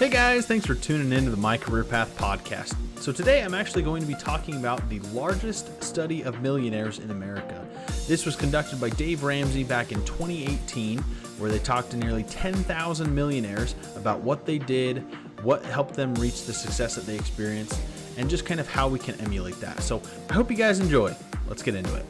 Hey guys, thanks for tuning in to the My Career Path podcast. So today I'm actually going to be talking about the largest study of millionaires in America. This was conducted by Dave Ramsey back in 2018, where they talked to nearly 10,000 millionaires about what they did, what helped them reach the success that they experienced, and just kind of how we can emulate that. So I hope you guys enjoy. Let's get into it.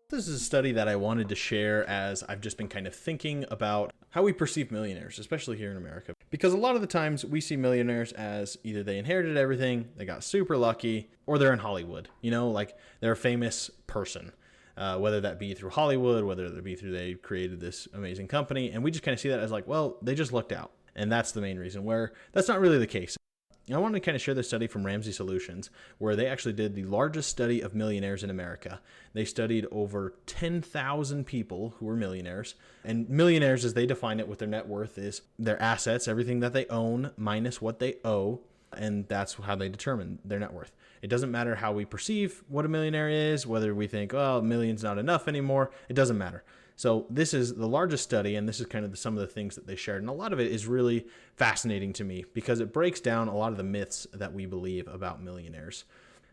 This is a study that I wanted to share as I've just been kind of thinking about how we perceive millionaires, especially here in America. Because a lot of the times we see millionaires as either they inherited everything, they got super lucky, or they're in Hollywood. You know, like they're a famous person, whether that be through Hollywood, whether that be through they created this amazing company. And we just kind of see that as like, well, they just lucked out. And that's the main reason, where that's not really the case. I wanted to kind of share this study from Ramsey Solutions, where they actually did the largest study of millionaires in America. They studied over 10,000 people who were millionaires. And millionaires, as they define it with their net worth, is their assets, everything that they own minus what they owe. And that's how they determine their net worth. It doesn't matter how we perceive what a millionaire is, whether we think, oh, a million's not enough anymore. It doesn't matter. So this is the largest study, and this is kind of some of the things that they shared. And a lot of it is really fascinating to me because it breaks down a lot of the myths that we believe about millionaires.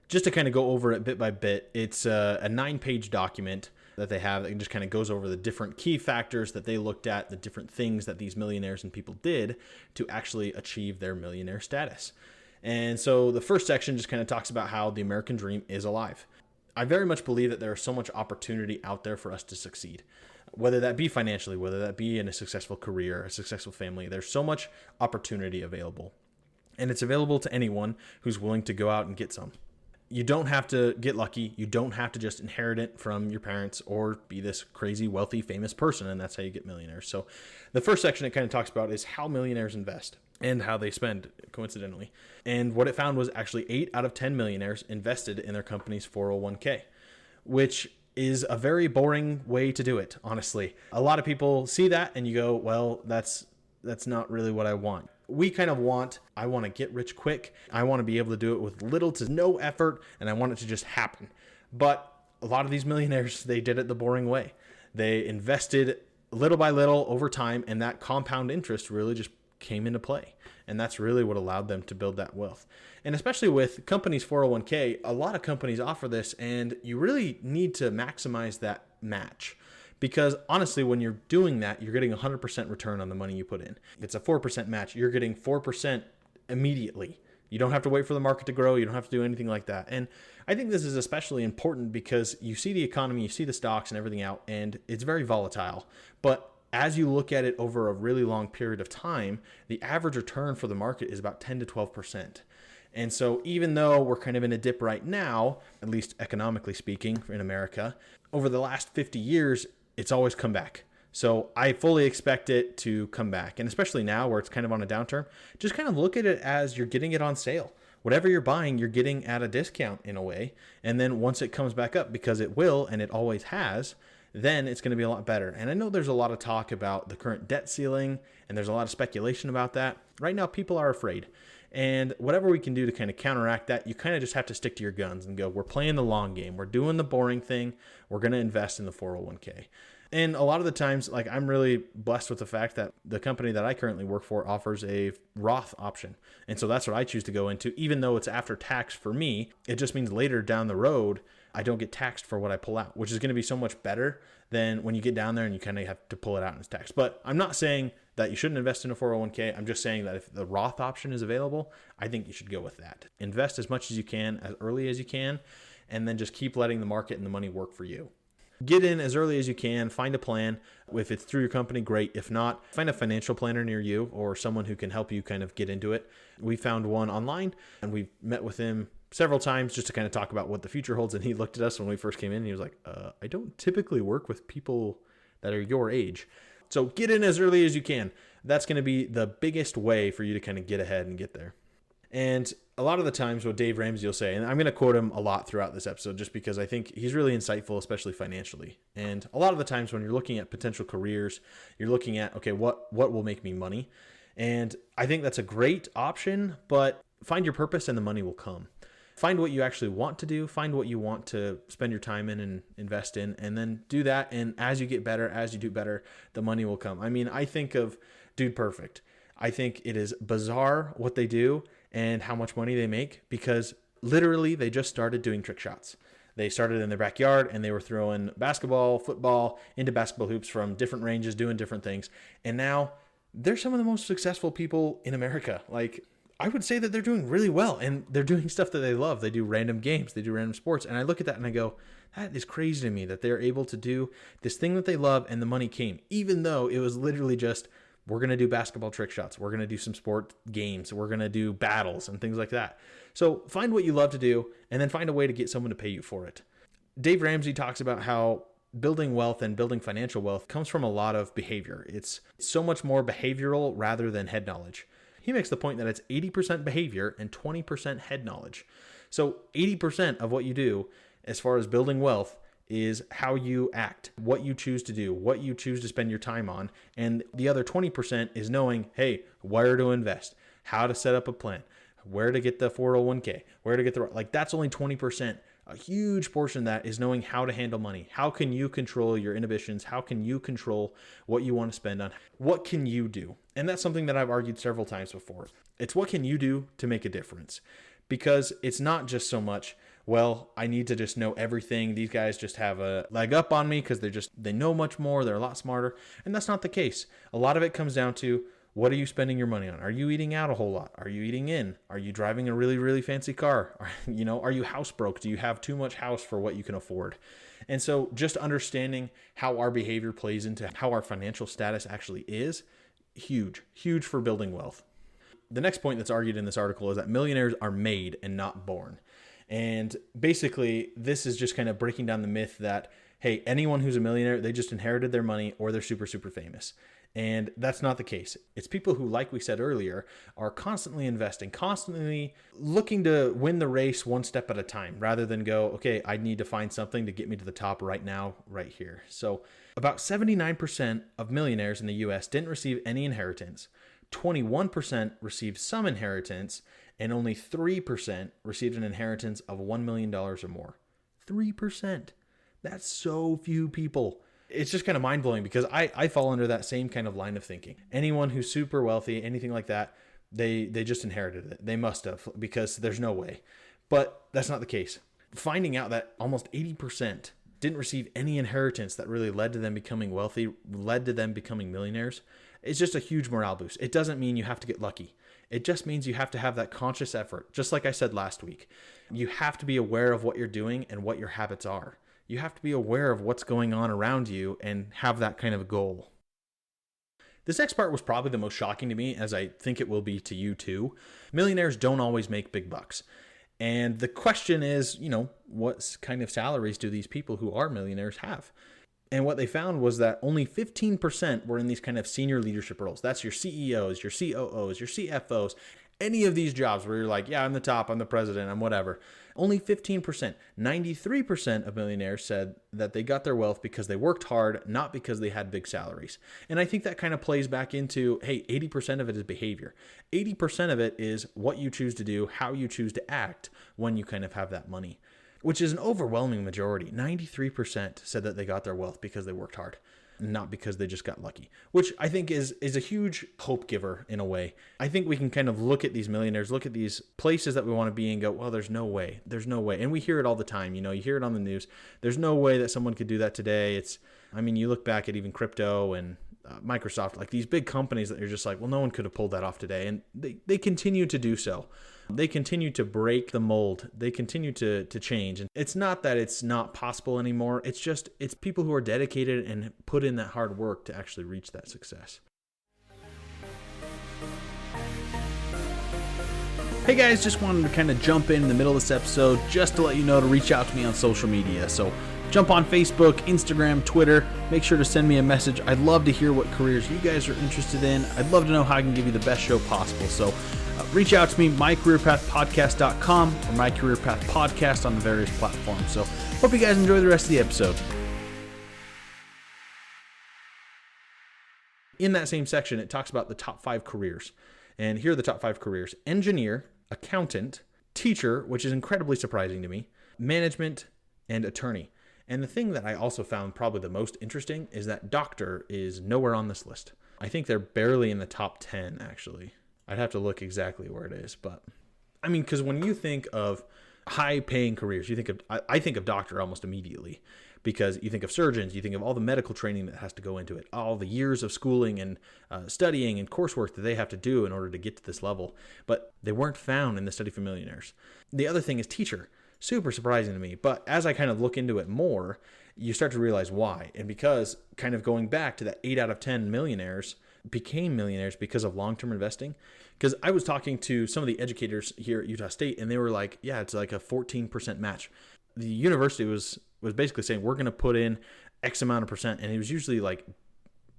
Just to kind of go over it bit by bit, it's a 9-page document that they have that just kind of goes over the different key factors that they looked at, the different things that these millionaires and people did to actually achieve their millionaire status. And so the first section just kind of talks about how the American dream is alive. I very much believe that there is so much opportunity out there for us to succeed, whether that be financially, whether that be in a successful career, a successful family. There's so much opportunity available, and it's available to anyone who's willing to go out and get some. You don't have to get lucky. You don't have to just inherit it from your parents or be this crazy, wealthy, famous person, and that's how you get millionaires. So the first section it kind of talks about is how millionaires invest and how they spend, coincidentally. And what it found was actually 8 out of 10 millionaires invested in their company's 401k, which is a very boring way to do it, honestly. A lot of people see that and you go, well, that's not really what I want. We kind of I want to get rich quick. I want to be able to do it with little to no effort, and I want it to just happen. But a lot of these millionaires, they did it the boring way. They invested little by little over time, and that compound interest really just came into play. And that's really what allowed them to build that wealth. And especially with companies' 401k, a lot of companies offer this, and you really need to maximize that match. Because honestly, when you're doing that, you're getting 100% return on the money you put in. If it's a 4% match, you're getting 4% immediately. You don't have to wait for the market to grow. You don't have to do anything like that. And I think this is especially important because you see the economy, you see the stocks and everything out, and it's very volatile. But as you look at it over a really long period of time, the average return for the market is about 10 to 12%. And so even though we're kind of in a dip right now, at least economically speaking in America, over the last 50 years, it's always come back. So I fully expect it to come back. And especially now where it's kind of on a downturn, just kind of look at it as you're getting it on sale. Whatever you're buying, you're getting at a discount in a way. And then once it comes back up, because it will, and it always has, then it's going to be a lot better. And I know there's a lot of talk about the current debt ceiling, and there's a lot of speculation about that. Right now, people are afraid. And whatever we can do to kind of counteract that, you kind of just have to stick to your guns and go, we're playing the long game. We're doing the boring thing. We're going to invest in the 401k. And a lot of the times, like I'm really blessed with the fact that the company that I currently work for offers a Roth option. And so that's what I choose to go into. Even though it's after tax for me, it just means later down the road, I don't get taxed for what I pull out, which is going to be so much better than when you get down there and you kind of have to pull it out and it's taxed. But I'm not saying that you shouldn't invest in a 401k. I'm just saying that if the Roth option is available, I think you should go with that. Invest as much as you can, as early as you can, and then just keep letting the market and the money work for you. Get in as early as you can, find a plan. If it's through your company, great. If not, find a financial planner near you or someone who can help you kind of get into it. We found one online and we met with him several times just to kind of talk about what the future holds. And he looked at us when we first came in and he was like, I don't typically work with people that are your age. So get in as early as you can. That's going to be the biggest way for you to kind of get ahead and get there. And a lot of the times what Dave Ramsey will say, and I'm going to quote him a lot throughout this episode just because I think he's really insightful, especially financially. And a lot of the times when you're looking at potential careers, you're looking at, okay, what will make me money? And I think that's a great option, but find your purpose and the money will come. Find what you actually want to do, find what you want to spend your time in and invest in, and then do that. And as you get better, as you do better, the money will come. I mean, I think of Dude Perfect. I think it is bizarre what they do and how much money they make, because literally they just started doing trick shots. They started in their backyard and they were throwing basketball, football into basketball hoops from different ranges, doing different things. And now they're some of the most successful people in America. Like, I would say that they're doing really well, and they're doing stuff that they love. They do random games, they do random sports. And I look at that and I go, that is crazy to me that they're able to do this thing that they love and the money came, even though it was literally just, we're going to do basketball trick shots. We're going to do some sport games. We're going to do battles and things like that. So find what you love to do and then find a way to get someone to pay you for it. Dave Ramsey talks about how building wealth and building financial wealth comes from a lot of behavior. It's so much more behavioral rather than head knowledge. He makes the point that it's 80% behavior and 20% head knowledge. So 80% of what you do as far as building wealth is how you act, what you choose to do, what you choose to spend your time on. And the other 20% is knowing, hey, where to invest, how to set up a plan, where to get the 401k, where to get the, like, that's only 20%. A huge portion of that is knowing how to handle money. How can you control your inhibitions? How can you control what you want to spend on? What can you do? And that's something that I've argued several times before. It's what can you do to make a difference? Because it's not just so much, well, I need to just know everything. These guys just have a leg up on me because they know much more. They're a lot smarter. And that's not the case. A lot of it comes down to, what are you spending your money on? Are you eating out a whole lot? Are you eating in? Are you driving a really, really fancy car? Are you house broke? Do you have too much house for what you can afford? And so just understanding how our behavior plays into how our financial status actually is, huge for building wealth. The next point that's argued in this article is that millionaires are made and not born. And basically, this is just kind of breaking down the myth that, hey, anyone who's a millionaire, they just inherited their money or they're super, super famous. And that's not the case. It's people who, like we said earlier, are constantly investing, constantly looking to win the race one step at a time, rather than go, okay, I need to find something to get me to the top right now, right here. So about 79% of millionaires in the US didn't receive any inheritance. 21% received some inheritance, and only 3% received an inheritance of $1 million or more. 3%. That's so few people. It's just kind of mind-blowing, because I fall under that same kind of line of thinking. Anyone who's super wealthy, anything like that, they just inherited it. They must have, because there's no way. But that's not the case. Finding out that almost 80% didn't receive any inheritance that really led to them becoming wealthy, led to them becoming millionaires, it's just a huge morale boost. It doesn't mean you have to get lucky. It just means you have to have that conscious effort. Just like I said last week, you have to be aware of what you're doing and what your habits are. You have to be aware of what's going on around you and have that kind of a goal. This next part was probably the most shocking to me, as I think it will be to you too. Millionaires don't always make big bucks. And the question is, what kind of salaries do these people who are millionaires have? And what they found was that only 15% were in these kind of senior leadership roles. That's your CEOs, your COOs, your CFOs, any of these jobs where you're like, yeah, I'm the top, I'm the president, I'm whatever. Only 15%. 93% of millionaires said that they got their wealth because they worked hard, not because they had big salaries. And I think that kind of plays back into, hey, 80% of it is behavior. 80% of it is what you choose to do, how you choose to act when you kind of have that money, which is an overwhelming majority. 93% said that they got their wealth because they worked hard, not because they just got lucky, which I think is a huge hope giver in a way. I think we can kind of look at these millionaires, look at these places that we want to be and go, well, there's no way. And we hear it all the time. You hear it on the news. There's no way that someone could do that today. You look back at even crypto and Microsoft, like these big companies that you're just like, well, no one could have pulled that off today. And they continue to do so. They continue to break the mold. They continue to change. And it's not that it's not possible anymore. It's people who are dedicated and put in that hard work to actually reach that success. Hey guys, just wanted to kind of jump in the middle of this episode just to let you know to reach out to me on social media. So jump on Facebook, Instagram, Twitter. Make sure to send me a message. I'd love to hear what careers you guys are interested in. I'd love to know how I can give you the best show possible. So reach out to me, mycareerpathpodcast.com or My Career Path Podcast on the various platforms. So hope you guys enjoy the rest of the episode. In that same section, it talks about the top 5 careers. And here are the top 5 careers: engineer, accountant, teacher, which is incredibly surprising to me, management, and attorney. And the thing that I also found probably the most interesting is that doctor is nowhere on this list. I think they're barely in the top 10, actually. I'd have to look exactly where it is, but I mean, because when you think of high-paying careers, I think of doctor almost immediately, because you think of surgeons, you think of all the medical training that has to go into it, all the years of schooling and studying and coursework that they have to do in order to get to this level. But they weren't found in the study for millionaires. The other thing is teacher. Super surprising to me. But as I kind of look into it more, you start to realize why. And because kind of going back to that 8 out of 10 millionaires became millionaires because of long-term investing. Because I was talking to some of the educators here at Utah State, and they were like, yeah, it's like a 14% match. The university was basically saying, we're going to put in X amount of percent. And it was usually like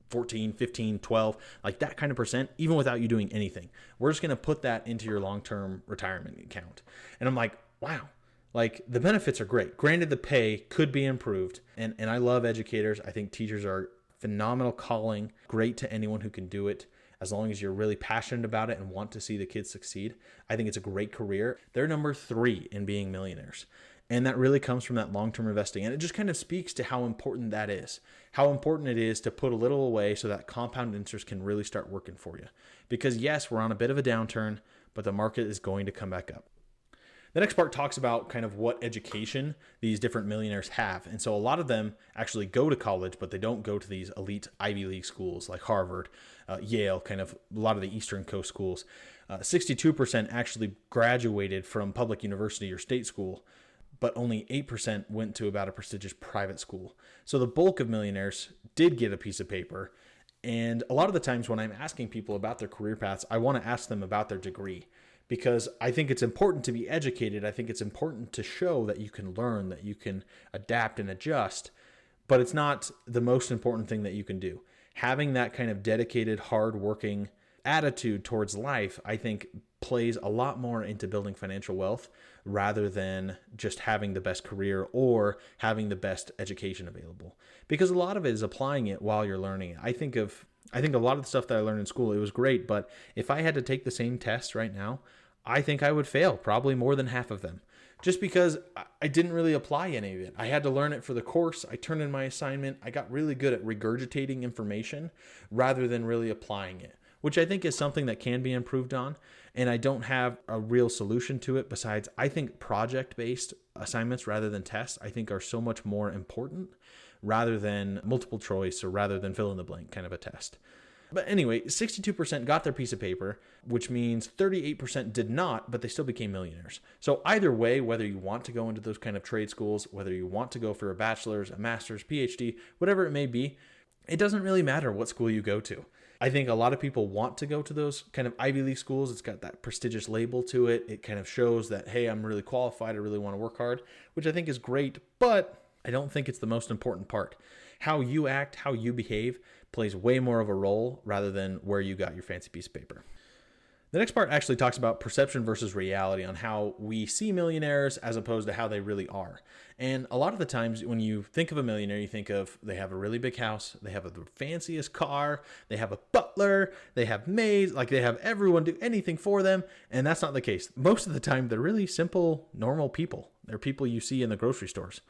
14, 15, 12, like that kind of percent, even without you doing anything. We're just going to put that into your long-term retirement account. And I'm like, wow. Like, the benefits are great. Granted, the pay could be improved. And I love educators. I think teachers are phenomenal calling, great to anyone who can do it, as long as you're really passionate about it and want to see the kids succeed. I think it's a great career. They're number 3 in being millionaires. And that really comes from that long-term investing. And it just kind of speaks to how important that is, how important it is to put a little away so that compound interest can really start working for you. Because yes, we're on a bit of a downturn, but the market is going to come back up. The next part talks about kind of what education these different millionaires have. And so a lot of them actually go to college, but they don't go to these elite Ivy League schools like Harvard, Yale, kind of a lot of the Eastern Coast schools. 62% actually graduated from public university or state school, but only 8% went to about a prestigious private school. So the bulk of millionaires did get a piece of paper. And a lot of the times when I'm asking people about their career paths, I want to ask them about their degree. Because I think it's important to be educated. I think it's important to show that you can learn, that you can adapt and adjust, but it's not the most important thing that you can do. Having that kind of dedicated, hardworking attitude towards life, I think, plays a lot more into building financial wealth rather than just having the best career or having the best education available. Because a lot of it is applying it while you're learning it. I think a lot of the stuff that I learned in school, it was great, but if I had to take the same tests right now, I think I would fail probably more than half of them, just because I didn't really apply any of it. I had to learn it for the course. I turned in my assignment. I got really good at regurgitating information rather than really applying it, which I think is something that can be improved on. And I don't have a real solution to it besides I think project-based assignments rather than tests, I think are so much more important rather than multiple choice or rather than fill in the blank kind of a test. But anyway, 62% got their piece of paper, which means 38% did not, but they still became millionaires. So either way, whether you want to go into those kind of trade schools, whether you want to go for a bachelor's, a master's, PhD, whatever it may be, it doesn't really matter what school you go to. I think a lot of people want to go to those kind of Ivy League schools. It's got that prestigious label to it. It kind of shows that, hey, I'm really qualified. I really want to work hard, which I think is great, but I don't think it's the most important part. How you act, how you behave plays way more of a role rather than where you got your fancy piece of paper. The next part actually talks about perception versus reality on how we see millionaires as opposed to how they really are. And a lot of the times when you think of a millionaire, you think of they have a really big house, they have the fanciest car, they have a butler, they have maids, like they have everyone do anything for them. And that's not the case. Most of the time, they're really simple, normal people. They're people you see in the grocery stores.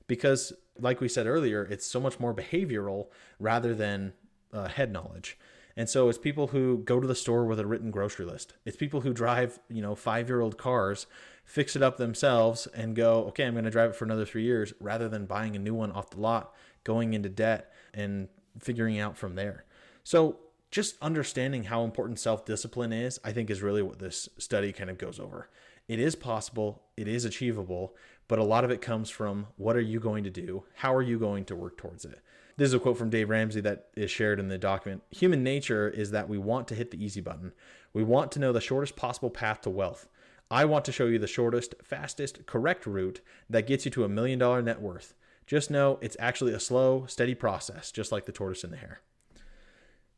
Because like we said earlier, it's so much more behavioral rather than head knowledge. And so it's people who go to the store with a written grocery list. It's people who drive, 5-year-old cars, fix it up themselves and go, okay, I'm going to drive it for another 3 years rather than buying a new one off the lot, going into debt and figuring out from there. So just understanding how important self-discipline is, I think is really what this study kind of goes over. It is possible, it is achievable, but a lot of it comes from what are you going to do? How are you going to work towards it? This is a quote from Dave Ramsey that is shared in the document. Human nature is that we want to hit the easy button. We want to know the shortest possible path to wealth. I want to show you the shortest, fastest, correct route that gets you to $1 million net worth. Just know it's actually a slow, steady process, just like the tortoise and the hare.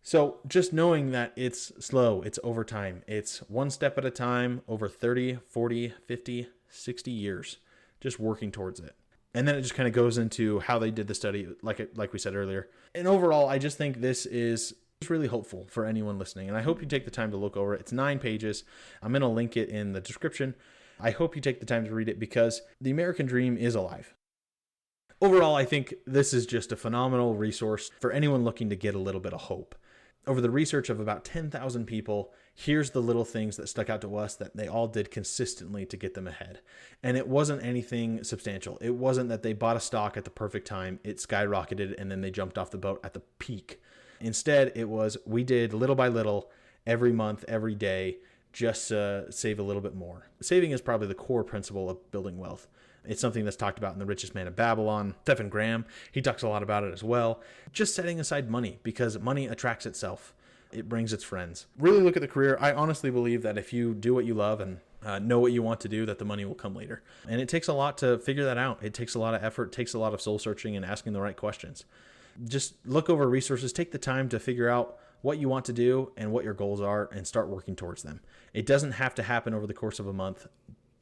So just knowing that it's slow, it's over time, it's one step at a time over 30, 40, 50, 60 years, just working towards it. And then it just kind of goes into how they did the study, like we said earlier. And overall, I just think this is really helpful for anyone listening. And I hope you take the time to look over it. It's 9 pages. I'm going to link it in the description. I hope you take the time to read it because the American dream is alive. Overall, I think this is just a phenomenal resource for anyone looking to get a little bit of hope. Over the research of about 10,000 people, here's the little things that stuck out to us that they all did consistently to get them ahead. And it wasn't anything substantial. It wasn't that they bought a stock at the perfect time, it skyrocketed, and then they jumped off the boat at the peak. Instead, it was we did little by little, every month, every day, just to save a little bit more. Saving is probably the core principle of building wealth. It's something that's talked about in The Richest Man of Babylon. Stephen Graham, he talks a lot about it as well. Just setting aside money, because money attracts itself. It brings its friends. Really look at the career. I honestly believe that if you do what you love and know what you want to do, that the money will come later. And it takes a lot to figure that out. It takes a lot of effort, it takes a lot of soul searching and asking the right questions. Just look over resources, take the time to figure out what you want to do and what your goals are and start working towards them. It doesn't have to happen over the course of a month.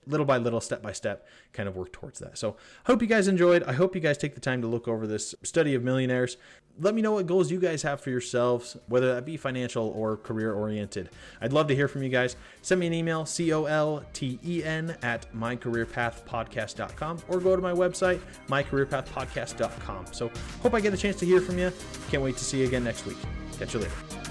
Little by little, step by step, kind of work towards that. So I hope you guys enjoyed. I hope you guys take the time to look over this study of millionaires. Let me know what goals you guys have for yourselves, whether that be financial or career oriented. I'd love to hear from you guys. Send me an email, colten@mycareerpathpodcast.com, or go to my website, mycareerpathpodcast.com. So hope I get a chance to hear from you. Can't wait to see you again next week. Catch you later.